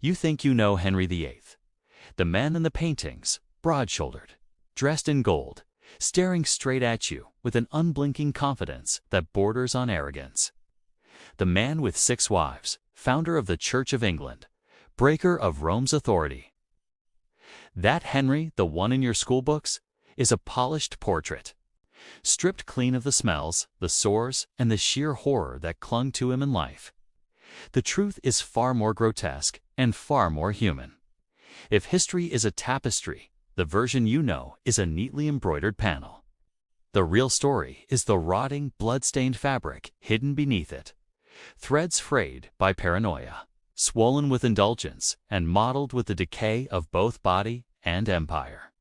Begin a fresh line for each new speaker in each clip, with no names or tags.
You think you know Henry VIII, the man in the paintings, broad-shouldered, dressed in gold, staring straight at you with an unblinking confidence that borders on arrogance. The man with 6 wives, founder of the Church of England, breaker of Rome's authority. That Henry, the one in your school books, is a polished portrait, stripped clean of the smells, the sores, and the sheer horror that clung to him in life. The truth is far more grotesque and far more human. If history is a tapestry, the version you know is a neatly embroidered panel. The real story is the rotting, blood-stained fabric hidden beneath it, threads frayed by paranoia, swollen with indulgence, and mottled with the decay of both body and empire.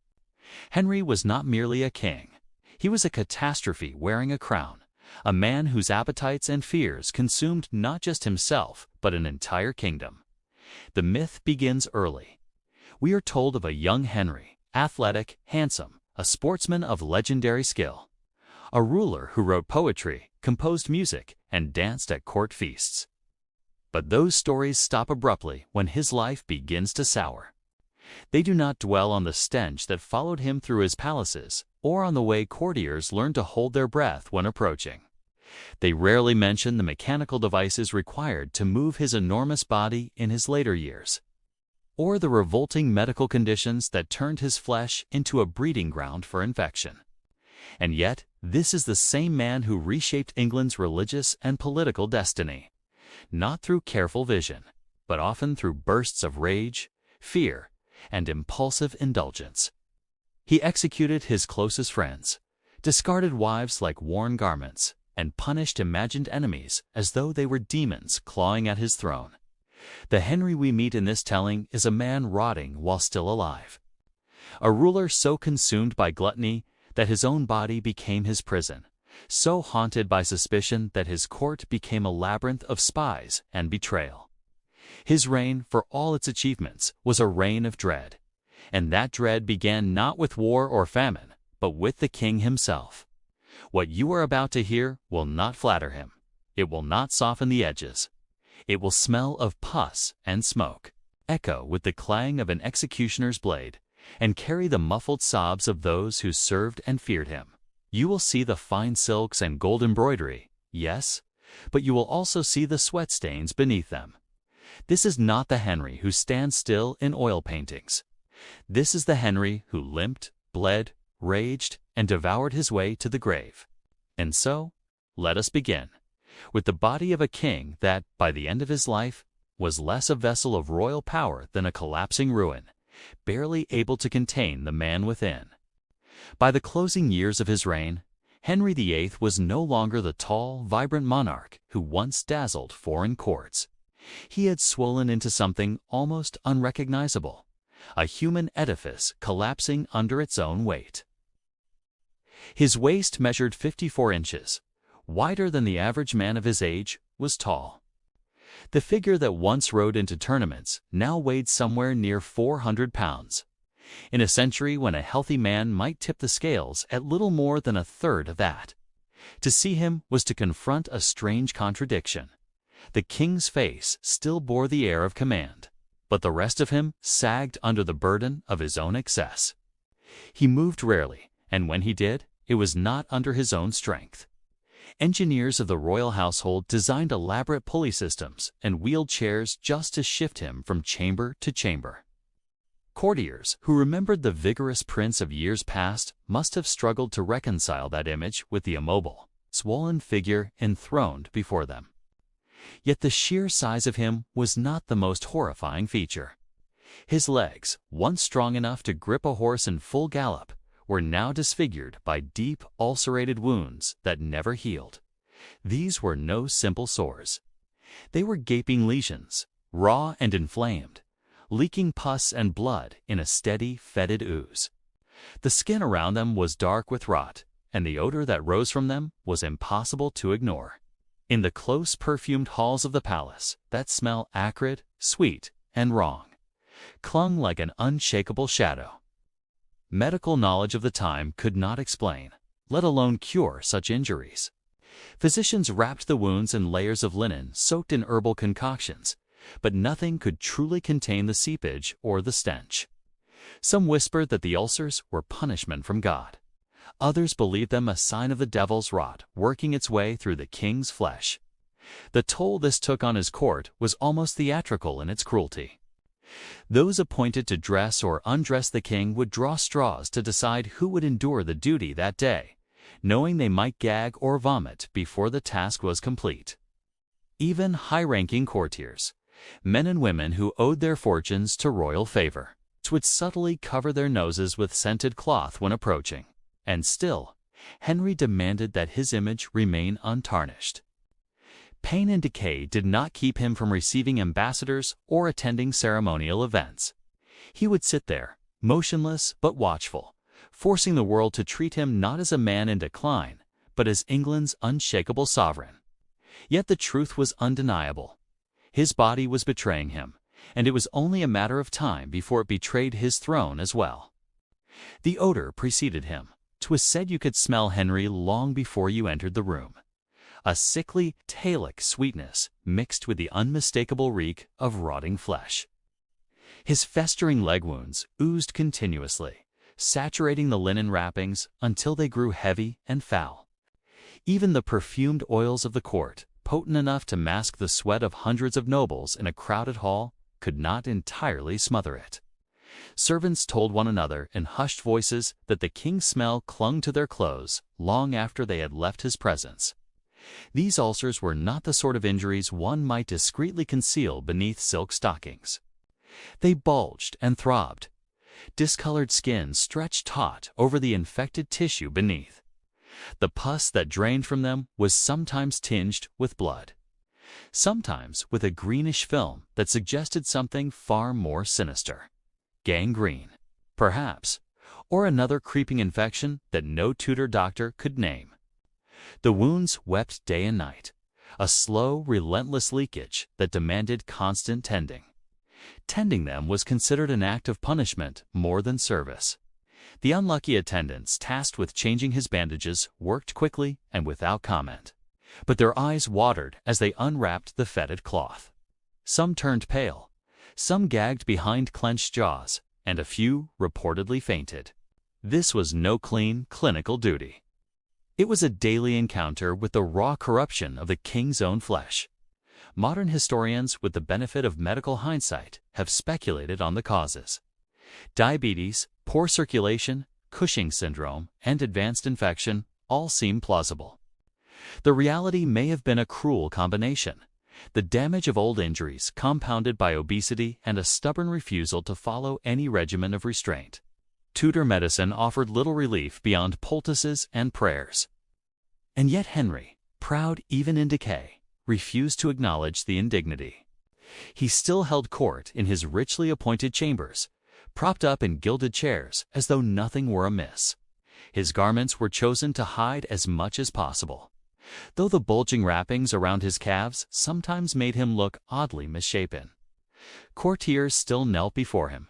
Henry was not merely a king. He was a catastrophe wearing a crown, a man whose appetites and fears consumed not just himself, but an entire kingdom. The myth begins early. We are told of a young Henry, athletic, handsome, a sportsman of legendary skill, a ruler who wrote poetry, composed music, and danced at court feasts. But those stories stop abruptly when his life begins to sour. They do not dwell on the stench that followed him through his palaces, or on the way courtiers learned to hold their breath when approaching. They rarely mention the mechanical devices required to move his enormous body in his later years, or the revolting medical conditions that turned his flesh into a breeding ground for infection. And yet, this is the same man who reshaped England's religious and political destiny, not through careful vision, but often through bursts of rage, fear, and impulsive indulgence. He executed his closest friends, discarded wives like worn garments, and punished imagined enemies as though they were demons clawing at his throne. The Henry we meet in this telling is a man rotting while still alive, a ruler so consumed by gluttony that his own body became his prison, so haunted by suspicion that his court became a labyrinth of spies and betrayal. His reign, for all its achievements, was a reign of dread, and that dread began not with war or famine, but with the king himself. What you are about to hear will not flatter him. It will not soften the edges. It will smell of pus and smoke, echo with the clang of an executioner's blade, and carry the muffled sobs of those who served and feared him. You will see the fine silks and gold embroidery, yes, but you will also see the sweat stains beneath them. This is not the Henry who stands still in oil paintings. This is the Henry who limped, bled, raged, and devoured his way to the grave. And so, let us begin, with the body of a king that, by the end of his life, was less a vessel of royal power than a collapsing ruin, barely able to contain the man within. By the closing years of his reign, Henry VIII was no longer the tall, vibrant monarch who once dazzled foreign courts. He had swollen into something almost unrecognizable, a human edifice collapsing under its own weight. His waist measured 54 inches, wider than the average man of his age, was tall. The figure that once rode into tournaments now weighed somewhere near 400 pounds. In a century when a healthy man might tip the scales at little more than a third of that. To see him was to confront a strange contradiction. The king's face still bore the air of command, but the rest of him sagged under the burden of his own excess. He moved rarely, and when he did, it was not under his own strength. Engineers of the royal household designed elaborate pulley systems and wheeled chairs just to shift him from chamber to chamber. Courtiers who remembered the vigorous prince of years past must have struggled to reconcile that image with the immobile, swollen figure enthroned before them. Yet the sheer size of him was not the most horrifying feature. His legs, once strong enough to grip a horse in full gallop, were now disfigured by deep, ulcerated wounds that never healed. These were no simple sores. They were gaping lesions, raw and inflamed, leaking pus and blood in a steady, fetid ooze. The skin around them was dark with rot, and the odor that rose from them was impossible to ignore. In the close, perfumed halls of the palace, that smell acrid, sweet, and wrong, clung like an unshakable shadow. Medical knowledge of the time could not explain, let alone cure such injuries. Physicians wrapped the wounds in layers of linen soaked in herbal concoctions, but nothing could truly contain the seepage or the stench. Some whispered that the ulcers were punishment from God. Others believed them a sign of the devil's rot working its way through the king's flesh. The toll this took on his court was almost theatrical in its cruelty. Those appointed to dress or undress the king would draw straws to decide who would endure the duty that day, knowing they might gag or vomit before the task was complete. Even high-ranking courtiers, men and women who owed their fortunes to royal favor, would subtly cover their noses with scented cloth when approaching. And still, Henry demanded that his image remain untarnished. Pain and decay did not keep him from receiving ambassadors or attending ceremonial events. He would sit there, motionless but watchful, forcing the world to treat him not as a man in decline, but as England's unshakable sovereign. Yet the truth was undeniable. His body was betraying him, and it was only a matter of time before it betrayed his throne as well. The odor preceded him. 'Twas said you could smell Henry long before you entered the room. A sickly, tailic sweetness mixed with the unmistakable reek of rotting flesh. His festering leg wounds oozed continuously, saturating the linen wrappings until they grew heavy and foul. Even the perfumed oils of the court, potent enough to mask the sweat of hundreds of nobles in a crowded hall, could not entirely smother it. Servants told one another in hushed voices that the king's smell clung to their clothes long after they had left his presence. These ulcers were not the sort of injuries one might discreetly conceal beneath silk stockings. They bulged and throbbed. Discolored skin stretched taut over the infected tissue beneath. The pus that drained from them was sometimes tinged with blood, sometimes with a greenish film that suggested something far more sinister. Gangrene, perhaps, or another creeping infection that no Tudor doctor could name. The wounds wept day and night, a slow, relentless leakage that demanded constant tending. Tending them was considered an act of punishment more than service. The unlucky attendants tasked with changing his bandages worked quickly and without comment, but their eyes watered as they unwrapped the fetid cloth. Some turned pale, some gagged behind clenched jaws, and a few reportedly fainted. This was no clean, clinical duty. It was a daily encounter with the raw corruption of the king's own flesh. Modern historians, with the benefit of medical hindsight, have speculated on the causes. Diabetes, poor circulation, Cushing syndrome, and advanced infection all seem plausible. The reality may have been a cruel combination. The damage of old injuries compounded by obesity and a stubborn refusal to follow any regimen of restraint. Tudor medicine offered little relief beyond poultices and prayers. And yet Henry, proud even in decay, refused to acknowledge the indignity. He still held court in his richly appointed chambers, propped up in gilded chairs as though nothing were amiss. His garments were chosen to hide as much as possible, though the bulging wrappings around his calves sometimes made him look oddly misshapen. Courtiers still knelt before him,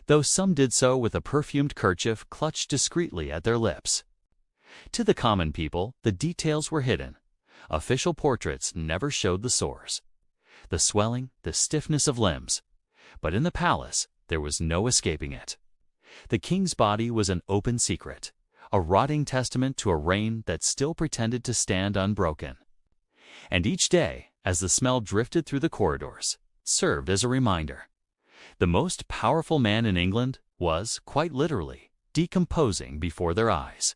though some did so with a perfumed kerchief clutched discreetly at their lips. To the common people, the details were hidden. Official portraits never showed the sores, the swelling, the stiffness of limbs. But in the palace, there was no escaping it. The king's body was an open secret, a rotting testament to a reign that still pretended to stand unbroken. And each day, as the smell drifted through the corridors, served as a reminder. The most powerful man in England was, quite literally, decomposing before their eyes.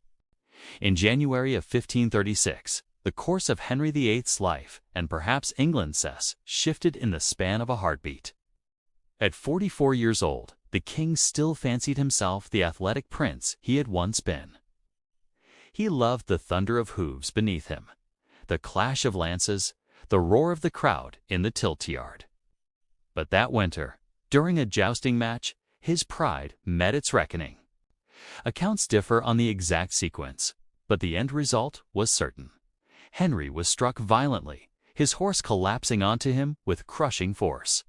In January of 1536, the course of Henry VIII's life, and perhaps England's, shifted in the span of a heartbeat. At 44 years old, the king still fancied himself the athletic prince he had once been. He loved the thunder of hooves beneath him, the clash of lances, the roar of the crowd in the tilt-yard. But that winter, during a jousting match, his pride met its reckoning. Accounts differ on the exact sequence, but the end result was certain. Henry was struck violently, his horse collapsing onto him with crushing force.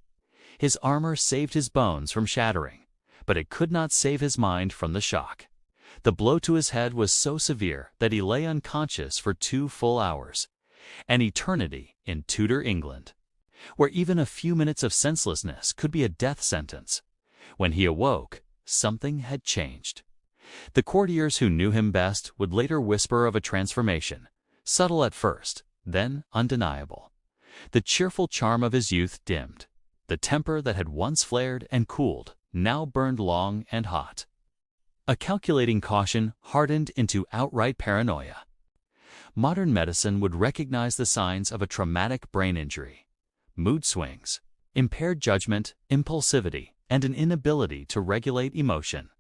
His armor saved his bones from shattering, but it could not save his mind from the shock. The blow to his head was so severe that he lay unconscious for 2 full hours, an eternity in Tudor England. where even a few minutes of senselessness could be a death sentence. When he awoke, something had changed. The courtiers who knew him best would later whisper of a transformation, subtle at first, then undeniable. The cheerful charm of his youth dimmed. The temper that had once flared and cooled now burned long and hot. A calculating caution hardened into outright paranoia. Modern medicine would recognize the signs of a traumatic brain injury: mood swings, impaired judgment, impulsivity, and an inability to regulate emotion.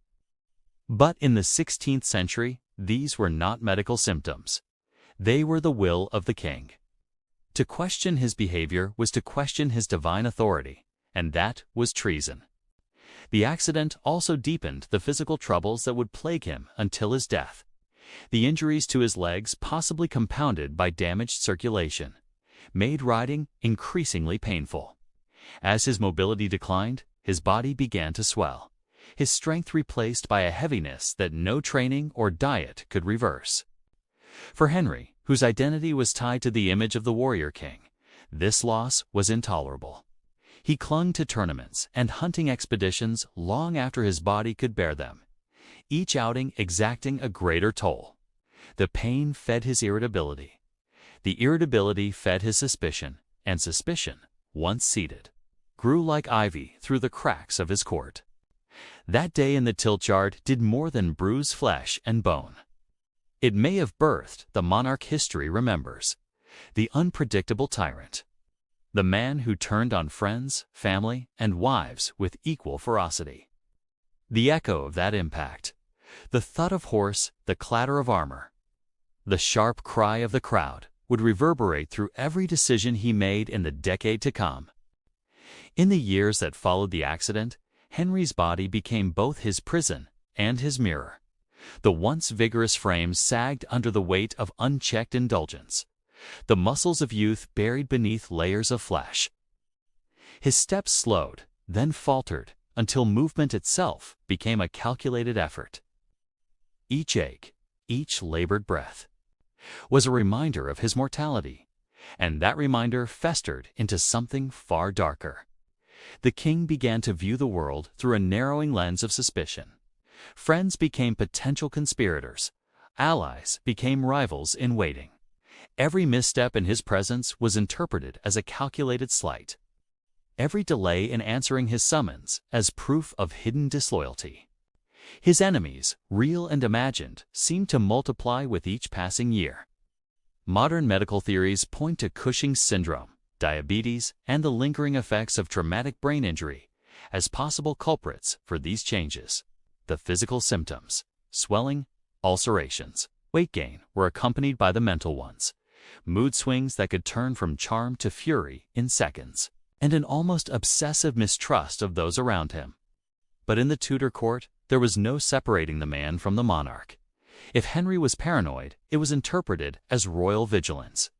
But in the 16th century, these were not medical symptoms. They were the will of the king. To question his behavior was to question his divine authority, and that was treason. The accident also deepened the physical troubles that would plague him until his death. The injuries to his legs, possibly compounded by damaged circulation, made riding increasingly painful. As his mobility declined, his body began to swell, his strength replaced by a heaviness that no training or diet could reverse. For Henry, whose identity was tied to the image of the warrior king, this loss was intolerable. He clung to tournaments and hunting expeditions long after his body could bear them, each outing exacting a greater toll. The pain fed his irritability. The irritability fed his suspicion, and suspicion, once seated, grew like ivy through the cracks of his court. That day in the tiltyard did more than bruise flesh and bone. It may have birthed the monarch history remembers, the unpredictable tyrant, the man who turned on friends, family, and wives with equal ferocity. The echo of that impact, the thud of horse, the clatter of armor, the sharp cry of the crowd, would reverberate through every decision he made in the decade to come. In the years that followed the accident, Henry's body became both his prison and his mirror. The once vigorous frame sagged under the weight of unchecked indulgence, the muscles of youth buried beneath layers of flesh. His steps slowed, then faltered, until movement itself became a calculated effort. Each ache, each labored breath, was a reminder of his mortality, and that reminder festered into something far darker. The king began to view the world through a narrowing lens of suspicion. Friends became potential conspirators. Allies became rivals in waiting. Every misstep in his presence was interpreted as a calculated slight. Every delay in answering his summons as proof of hidden disloyalty. His enemies, real and imagined, seemed to multiply with each passing year. Modern medical theories point to Cushing's syndrome, diabetes, and the lingering effects of traumatic brain injury as possible culprits for these changes. The physical symptoms, swelling, ulcerations, weight gain, were accompanied by the mental ones, mood swings that could turn from charm to fury in seconds, and an almost obsessive mistrust of those around him. But in the Tudor court, there was no separating the man from the monarch. If Henry was paranoid, it was interpreted as royal vigilance.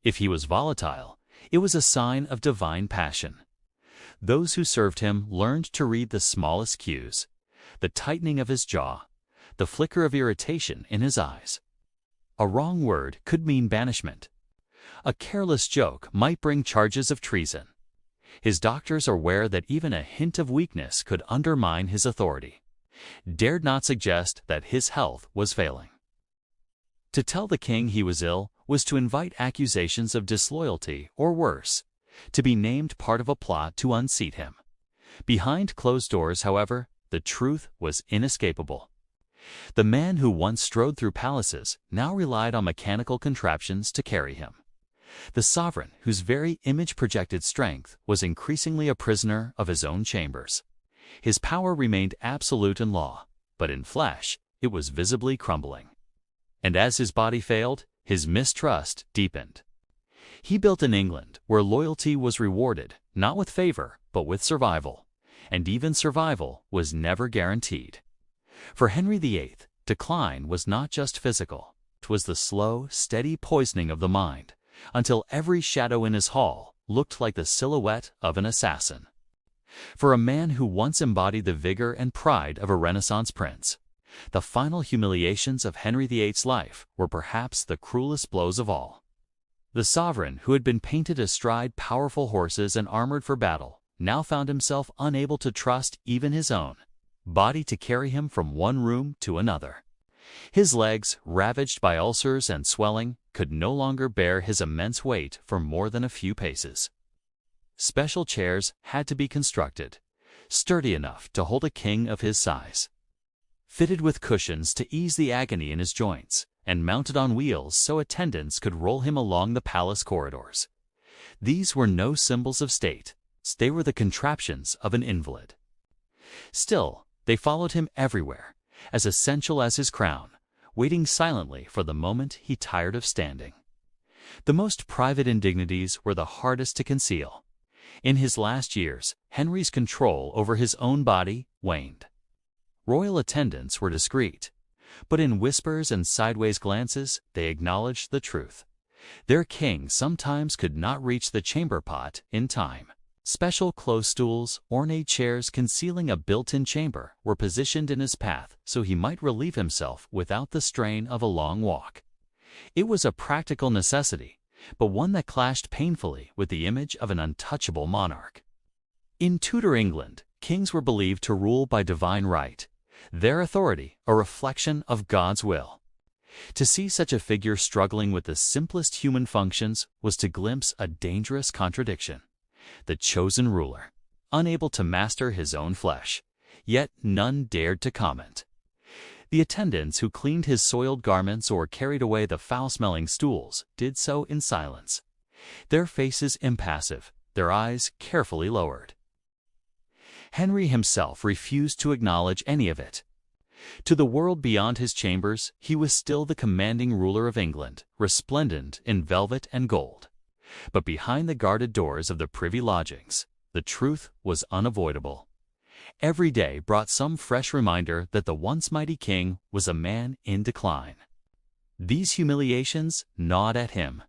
If he was volatile, it was a sign of divine passion. Those who served him learned to read the smallest cues, the tightening of his jaw, the flicker of irritation in his eyes. A wrong word could mean banishment. A careless joke might bring charges of treason. His doctors, aware that even a hint of weakness could undermine his authority, dared not suggest that his health was failing. To tell the king he was ill was to invite accusations of disloyalty or worse, to be named part of a plot to unseat him. Behind closed doors, however, the truth was inescapable. The man who once strode through palaces now relied on mechanical contraptions to carry him. The sovereign, whose very image projected strength, was increasingly a prisoner of his own chambers. His power remained absolute in law, but in flesh it was visibly crumbling. And as his body failed, his mistrust deepened. He built in England, where loyalty was rewarded, not with favor, but with survival. And even survival was never guaranteed. For Henry VIII, decline was not just physical. It was the slow, steady poisoning of the mind, until every shadow in his hall looked like the silhouette of an assassin. For a man who once embodied the vigor and pride of a Renaissance prince, the final humiliations of Henry VIII's life were perhaps the cruelest blows of all. The sovereign, who had been painted astride powerful horses and armored for battle, now found himself unable to trust even his own body to carry him from one room to another. His legs, ravaged by ulcers and swelling, could no longer bear his immense weight for more than a few paces. Special chairs had to be constructed, sturdy enough to hold a king of his size, fitted with cushions to ease the agony in his joints, and mounted on wheels so attendants could roll him along the palace corridors. These were no symbols of state. They were the contraptions of an invalid. Still, they followed him everywhere, as essential as his crown, waiting silently for the moment he tired of standing. The most private indignities were the hardest to conceal. In his last years, Henry's control over his own body waned. Royal attendants were discreet, but in whispers and sideways glances they acknowledged the truth. Their king sometimes could not reach the chamber pot in time. Special close stools, ornate chairs concealing a built-in chamber, were positioned in his path so he might relieve himself without the strain of a long walk. It was a practical necessity, but one that clashed painfully with the image of an untouchable monarch. In Tudor England, kings were believed to rule by divine right, their authority a reflection of God's will. To see such a figure struggling with the simplest human functions was to glimpse a dangerous contradiction. The chosen ruler, unable to master his own flesh, yet none dared to comment. The attendants who cleaned his soiled garments or carried away the foul-smelling stools did so in silence, their faces impassive, their eyes carefully lowered. Henry himself refused to acknowledge any of it. To the world beyond his chambers, he was still the commanding ruler of England, resplendent in velvet and gold. But behind the guarded doors of the privy lodgings, the truth was unavoidable. Every day brought some fresh reminder that the once mighty king was a man in decline. These humiliations gnawed at him.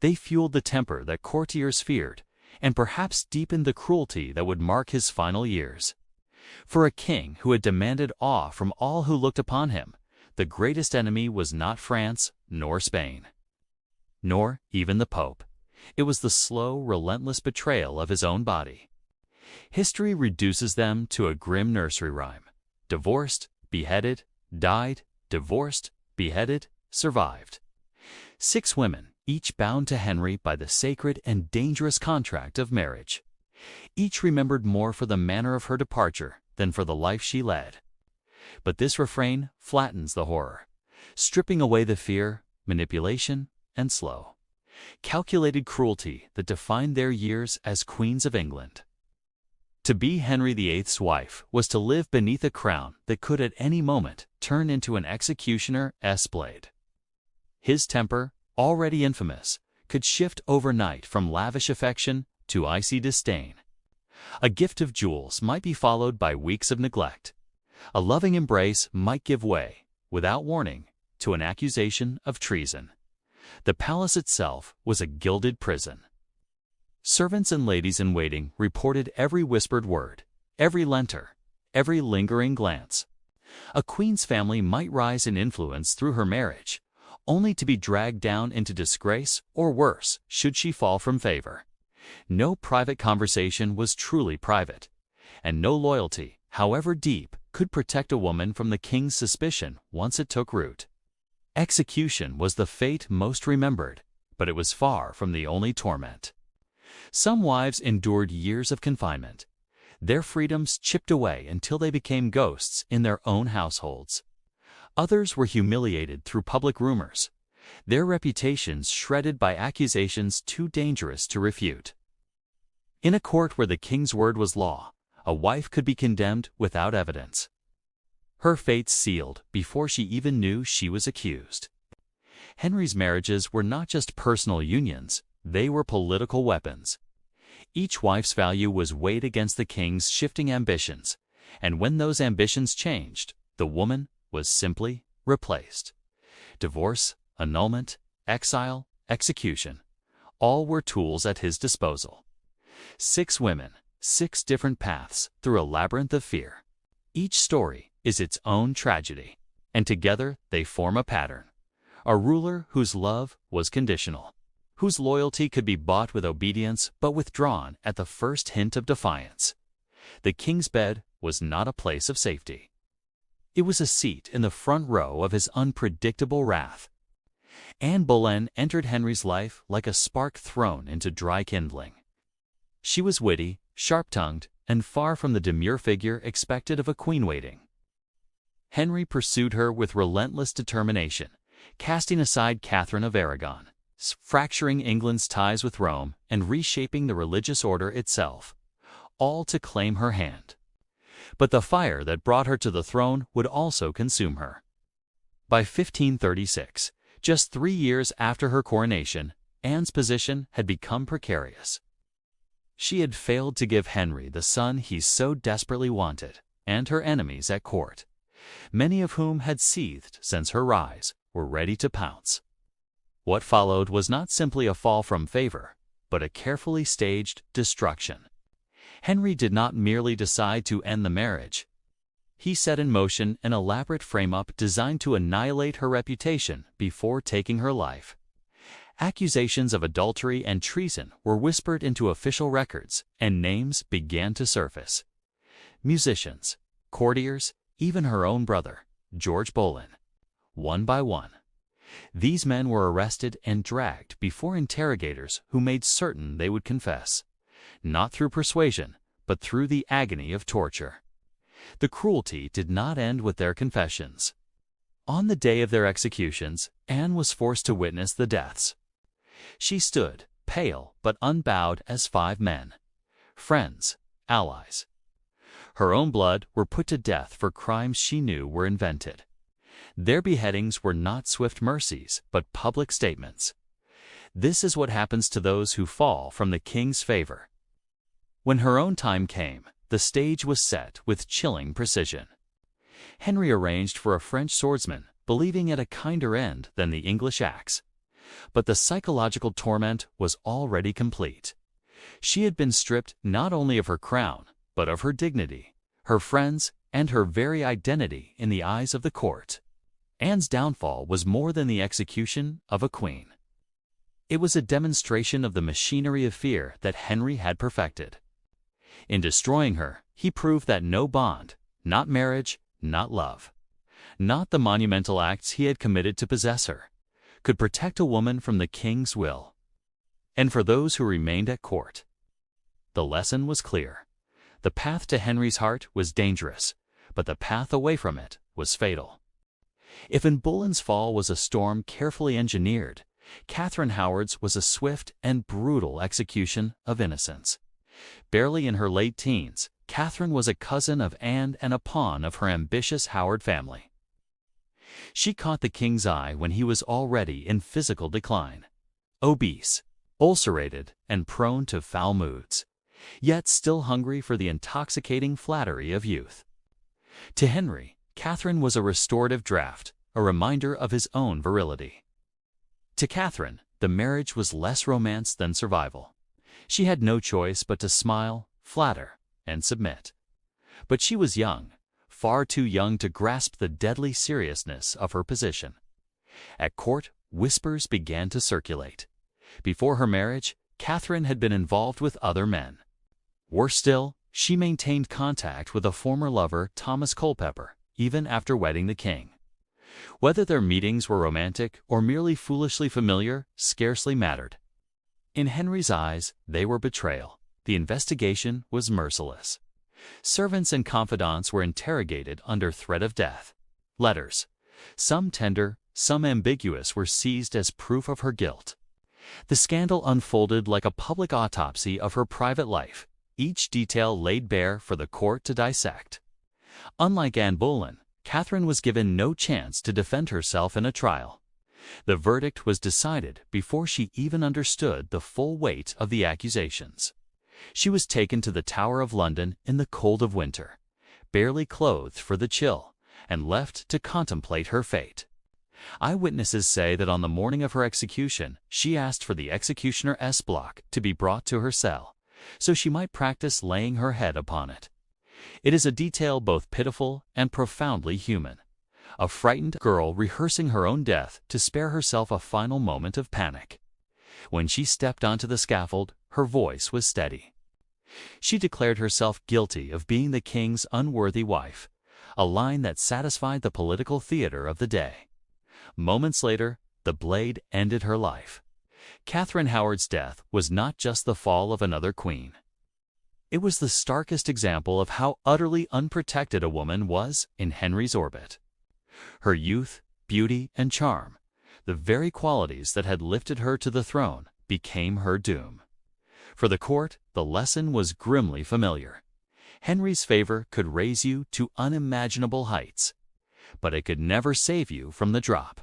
They fueled the temper that courtiers feared, and perhaps deepened the cruelty that would mark his final years. For a king who had demanded awe from all who looked upon him, the greatest enemy was not France nor Spain, nor even the Pope. It was the slow, relentless betrayal of his own body. History reduces them to a grim nursery rhyme. Divorced, beheaded, died, divorced, beheaded, survived. 6 women, each bound to Henry by the sacred and dangerous contract of marriage. Each remembered more for the manner of her departure than for the life she led. But this refrain flattens the horror, stripping away the fear, manipulation, and slow, calculated cruelty that defined their years as queens of England. To be Henry VIII's wife was to live beneath a crown that could at any moment turn into an executioner's blade. His temper, already infamous, could shift overnight from lavish affection to icy disdain. A gift of jewels might be followed by weeks of neglect. A loving embrace might give way, without warning, to an accusation of treason. The palace itself was a gilded prison. Servants and ladies-in-waiting reported every whispered word, every lenter, every lingering glance. A queen's family might rise in influence through her marriage, only to be dragged down into disgrace or worse should she fall from favor. No private conversation was truly private, and no loyalty, however deep, could protect a woman from the king's suspicion once it took root. Execution was the fate most remembered, but it was far from the only torment. Some wives endured years of confinement, their freedoms chipped away until they became ghosts in their own households. Others were humiliated through public rumors, their reputations shredded by accusations too dangerous to refute. In a court where the king's word was law, a wife could be condemned without evidence, her fate sealed before she even knew she was accused. Henry's marriages were not just personal unions, they were political weapons. Each wife's value was weighed against the king's shifting ambitions, and when those ambitions changed, the woman was simply replaced. Divorce, annulment, exile, execution, all were tools at his disposal. 6 women, 6 different paths through a labyrinth of fear. Each story is its own tragedy, and together they form a pattern. A ruler whose love was conditional, whose loyalty could be bought with obedience but withdrawn at the first hint of defiance. The king's bed was not a place of safety. It was a seat in the front row of his unpredictable wrath. Anne Boleyn entered Henry's life like a spark thrown into dry kindling. She was witty, sharp-tongued, and far from the demure figure expected of a queen-waiting. Henry pursued her with relentless determination, casting aside Catherine of Aragon, fracturing England's ties with Rome, and reshaping the religious order itself, all to claim her hand. But the fire that brought her to the throne would also consume her. By 1536, just 3 years after her coronation, Anne's position had become precarious. She had failed to give Henry the son he so desperately wanted, and her enemies at court, many of whom had seethed since her rise, were ready to pounce. What followed was not simply a fall from favor, but a carefully staged destruction. Henry did not merely decide to end the marriage. He set in motion an elaborate frame-up designed to annihilate her reputation before taking her life. Accusations of adultery and treason were whispered into official records, and names began to surface. Musicians, courtiers, even her own brother, George Boleyn. One by one, these men were arrested and dragged before interrogators who made certain they would confess, not through persuasion, but through the agony of torture. The cruelty did not end with their confessions. On the day of their executions, Anne was forced to witness the deaths. She stood, pale but unbowed as 5 men, friends, allies. Her own blood were put to death for crimes she knew were invented. Their beheadings were not swift mercies, but public statements. This is what happens to those who fall from the king's favor. When her own time came, the stage was set with chilling precision. Henry arranged for a French swordsman, believing it a kinder end than the English axe. But the psychological torment was already complete. She had been stripped not only of her crown, but of her dignity, her friends, and her very identity in the eyes of the court. Anne's downfall was more than the execution of a queen. It was a demonstration of the machinery of fear that Henry had perfected. In destroying her, he proved that no bond, not marriage, not love, not the monumental acts he had committed to possess her, could protect a woman from the king's will. And for those who remained at court, the lesson was clear. The path to Henry's heart was dangerous, but the path away from it was fatal. If Anne Boleyn's fall was a storm carefully engineered, Catherine Howard's was a swift and brutal execution of innocence. Barely in her late teens, Catherine was a cousin of Anne and a pawn of her ambitious Howard family. She caught the king's eye when he was already in physical decline, obese, ulcerated, and prone to foul moods, yet still hungry for the intoxicating flattery of youth. To Henry, Catherine was a restorative draught, a reminder of his own virility. To Catherine, the marriage was less romance than survival. She had no choice but to smile, flatter, and submit. But she was young, far too young to grasp the deadly seriousness of her position. At court, whispers began to circulate. Before her marriage, Catherine had been involved with other men. Worse still, she maintained contact with a former lover, Thomas Culpeper, even after wedding the king. Whether their meetings were romantic or merely foolishly familiar scarcely mattered. In Henry's eyes, they were betrayal. The investigation was merciless. Servants and confidants were interrogated under threat of death. Letters, some tender, some ambiguous, were seized as proof of her guilt. The scandal unfolded like a public autopsy of her private life, each detail laid bare for the court to dissect. Unlike Anne Boleyn, Catherine was given no chance to defend herself in a trial. The verdict was decided before she even understood the full weight of the accusations. She was taken to the Tower of London in the cold of winter, barely clothed for the chill, and left to contemplate her fate. Eyewitnesses say that on the morning of her execution, she asked for the executioner block to be brought to her cell, so she might practice laying her head upon it. It is a detail both pitiful and profoundly human. A frightened girl rehearsing her own death to spare herself a final moment of panic. When she stepped onto the scaffold, her voice was steady. She declared herself guilty of being the king's unworthy wife, a line that satisfied the political theater of the day. Moments later, the blade ended her life. Catherine Howard's death was not just the fall of another queen. It was the starkest example of how utterly unprotected a woman was in Henry's orbit. Her youth, beauty, and charm, the very qualities that had lifted her to the throne, became her doom. For the court, the lesson was grimly familiar. Henry's favor could raise you to unimaginable heights, but it could never save you from the drop.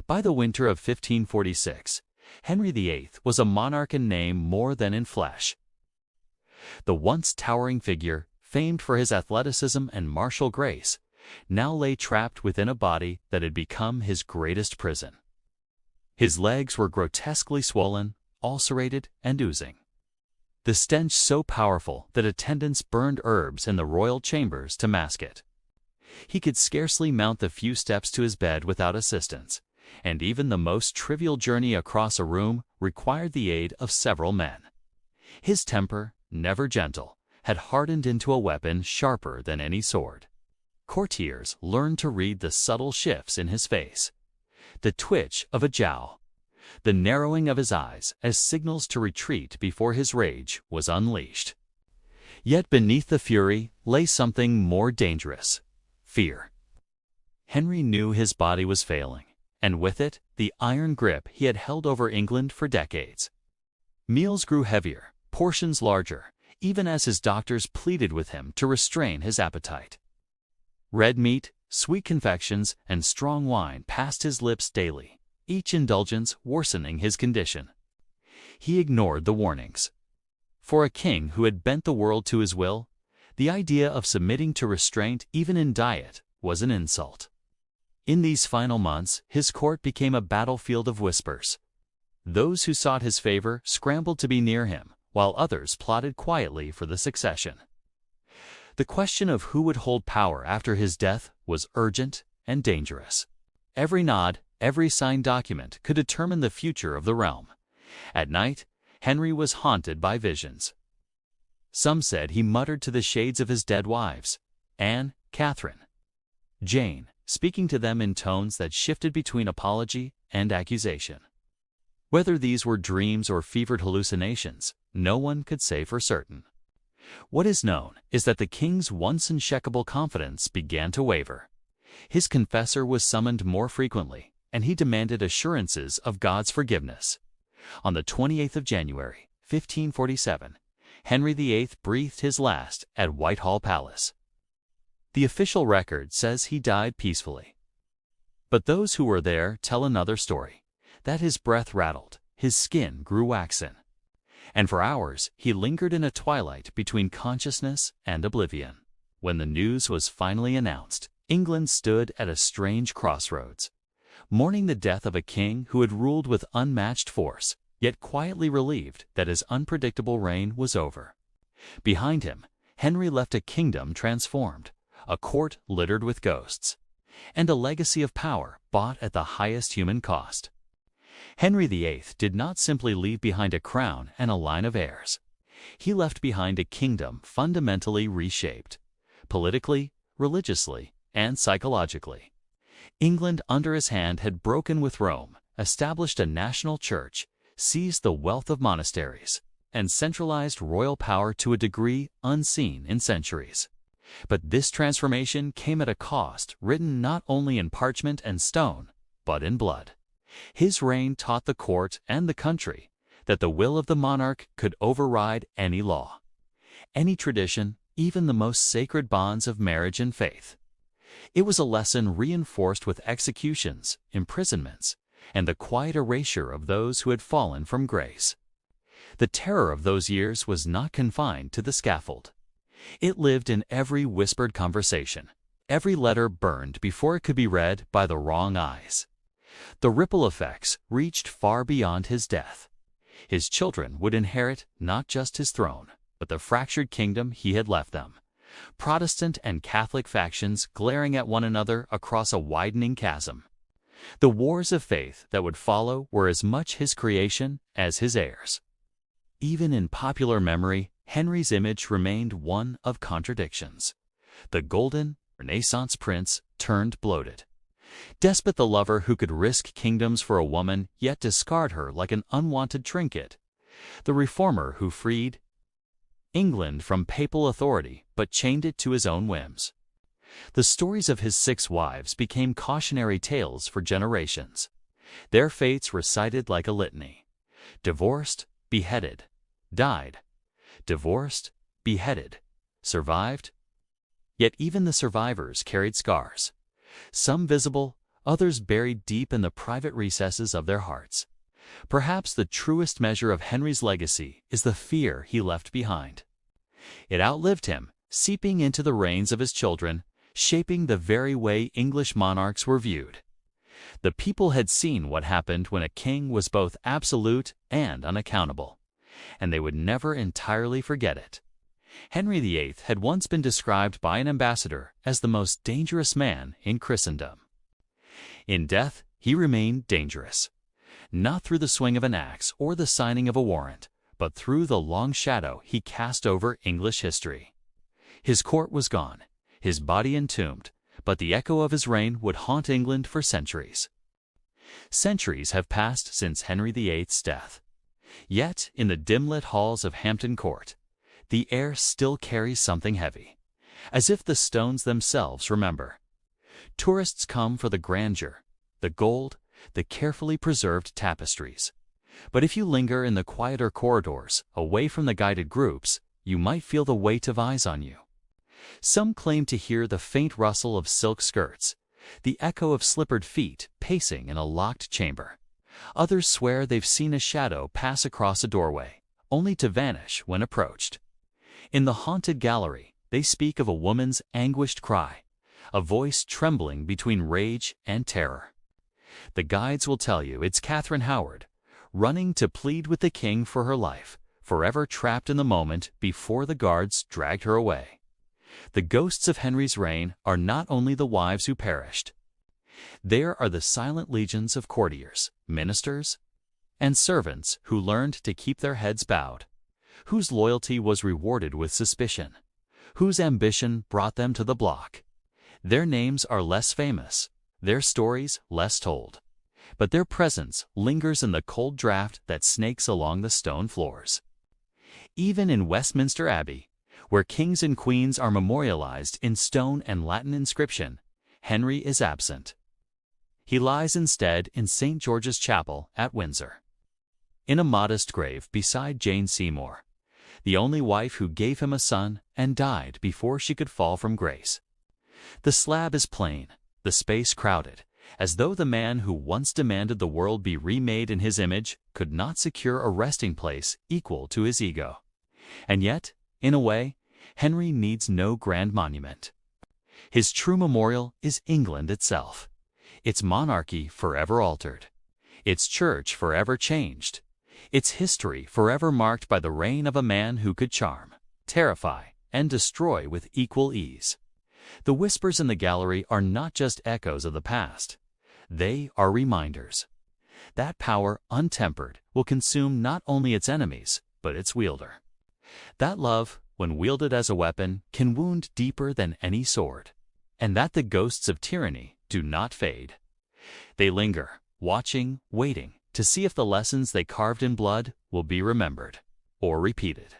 By the winter of 1546, Henry VIII was a monarch in name more than in flesh. The once towering figure, famed for his athleticism and martial grace, now lay trapped within a body that had become his greatest prison. His legs were grotesquely swollen, ulcerated, and oozing. The stench so powerful that attendants burned herbs in the royal chambers to mask it. He could scarcely mount the few steps to his bed without assistance, and even the most trivial journey across a room required the aid of several men. His temper, never gentle, had hardened into a weapon sharper than any sword. Courtiers learned to read the subtle shifts in his face, the twitch of a jowl, the narrowing of his eyes as signals to retreat before his rage was unleashed. Yet beneath the fury lay something more dangerous: fear. Henry knew his body was failing, and with it, the iron grip he had held over England for decades. Meals grew heavier, portions larger, even as his doctors pleaded with him to restrain his appetite. Red meat, sweet confections, and strong wine passed his lips daily, each indulgence worsening his condition. He ignored the warnings. For a king who had bent the world to his will, the idea of submitting to restraint even in diet was an insult. In these final months, his court became a battlefield of whispers. Those who sought his favor scrambled to be near him, while others plotted quietly for the succession. The question of who would hold power after his death was urgent and dangerous. Every nod, every signed document could determine the future of the realm. At night, Henry was haunted by visions. Some said he muttered to the shades of his dead wives, Anne, Catherine, Jane, speaking to them in tones that shifted between apology and accusation. Whether these were dreams or fevered hallucinations, no one could say for certain. What is known is that the king's once unshakable confidence began to waver. His confessor was summoned more frequently, and he demanded assurances of God's forgiveness. On the 28th of January, 1547, Henry VIII breathed his last at Whitehall Palace. The official record says he died peacefully. But those who were there tell another story, that his breath rattled, his skin grew waxen, and for hours he lingered in a twilight between consciousness and oblivion. When the news was finally announced, England stood at a strange crossroads, mourning the death of a king who had ruled with unmatched force, yet quietly relieved that his unpredictable reign was over. Behind him, Henry left a kingdom transformed, a court littered with ghosts, and a legacy of power bought at the highest human cost. Henry VIII did not simply leave behind a crown and a line of heirs. He left behind a kingdom fundamentally reshaped, politically, religiously, and psychologically. England under his hand had broken with Rome, established a national church, seized the wealth of monasteries, and centralized royal power to a degree unseen in centuries. But this transformation came at a cost written not only in parchment and stone, but in blood. His reign taught the court and the country that the will of the monarch could override any law, any tradition, even the most sacred bonds of marriage and faith. It was a lesson reinforced with executions, imprisonments, and the quiet erasure of those who had fallen from grace. The terror of those years was not confined to the scaffold. It lived in every whispered conversation, every letter burned before it could be read by the wrong eyes. The ripple effects reached far beyond his death. His children would inherit not just his throne, but the fractured kingdom he had left them. Protestant and Catholic factions glaring at one another across a widening chasm. The wars of faith that would follow were as much his creation as his heirs. Even in popular memory, Henry's image remained one of contradictions. The golden Renaissance prince turned bloated. Despot the lover who could risk kingdoms for a woman yet discard her like an unwanted trinket. The reformer who freed England from papal authority but chained it to his own whims. The stories of his 6 wives became cautionary tales for generations. Their fates recited like a litany. Divorced, beheaded, died. Divorced, beheaded, survived. Yet even the survivors carried scars. Some visible, others buried deep in the private recesses of their hearts. Perhaps the truest measure of Henry's legacy is the fear he left behind. It outlived him, seeping into the reigns of his children, shaping the very way English monarchs were viewed. The people had seen what happened when a king was both absolute and unaccountable, and they would never entirely forget it. Henry VIII had once been described by an ambassador as the most dangerous man in Christendom. In death, he remained dangerous, not through the swing of an axe or the signing of a warrant, but through the long shadow he cast over English history. His court was gone, his body entombed, but the echo of his reign would haunt England for centuries. Centuries have passed since Henry VIII's death. Yet, in the dim-lit halls of Hampton Court, the air still carries something heavy, as if the stones themselves remember. Tourists come for the grandeur, the gold, the carefully preserved tapestries. But if you linger in the quieter corridors, away from the guided groups, you might feel the weight of eyes on you. Some claim to hear the faint rustle of silk skirts, the echo of slippered feet pacing in a locked chamber. Others swear they've seen a shadow pass across a doorway, only to vanish when approached. In the haunted gallery, they speak of a woman's anguished cry, a voice trembling between rage and terror. The guides will tell you it's Catherine Howard, running to plead with the king for her life, forever trapped in the moment before the guards dragged her away. The ghosts of Henry's reign are not only the wives who perished. There are the silent legions of courtiers, ministers, and servants who learned to keep their heads bowed, whose loyalty was rewarded with suspicion, whose ambition brought them to the block. Their names are less famous, their stories less told, but their presence lingers in the cold draught that snakes along the stone floors. Even in Westminster Abbey, where kings and queens are memorialized in stone and Latin inscription, Henry is absent. He lies instead in St. George's Chapel at Windsor, in a modest grave beside Jane Seymour, the only wife who gave him a son and died before she could fall from grace. The slab is plain, the space crowded, as though the man who once demanded the world be remade in his image could not secure a resting place equal to his ego. And yet, in a way, Henry needs no grand monument. His true memorial is England itself, its monarchy forever altered, its church forever changed, its history forever marked by the reign of a man who could charm, terrify, and destroy with equal ease. The whispers in the gallery are not just echoes of the past. They are reminders. That power, untempered, will consume not only its enemies, but its wielder. That love, when wielded as a weapon, can wound deeper than any sword. And that the ghosts of tyranny do not fade. They linger, watching, waiting, to see if the lessons they carved in blood will be remembered or repeated.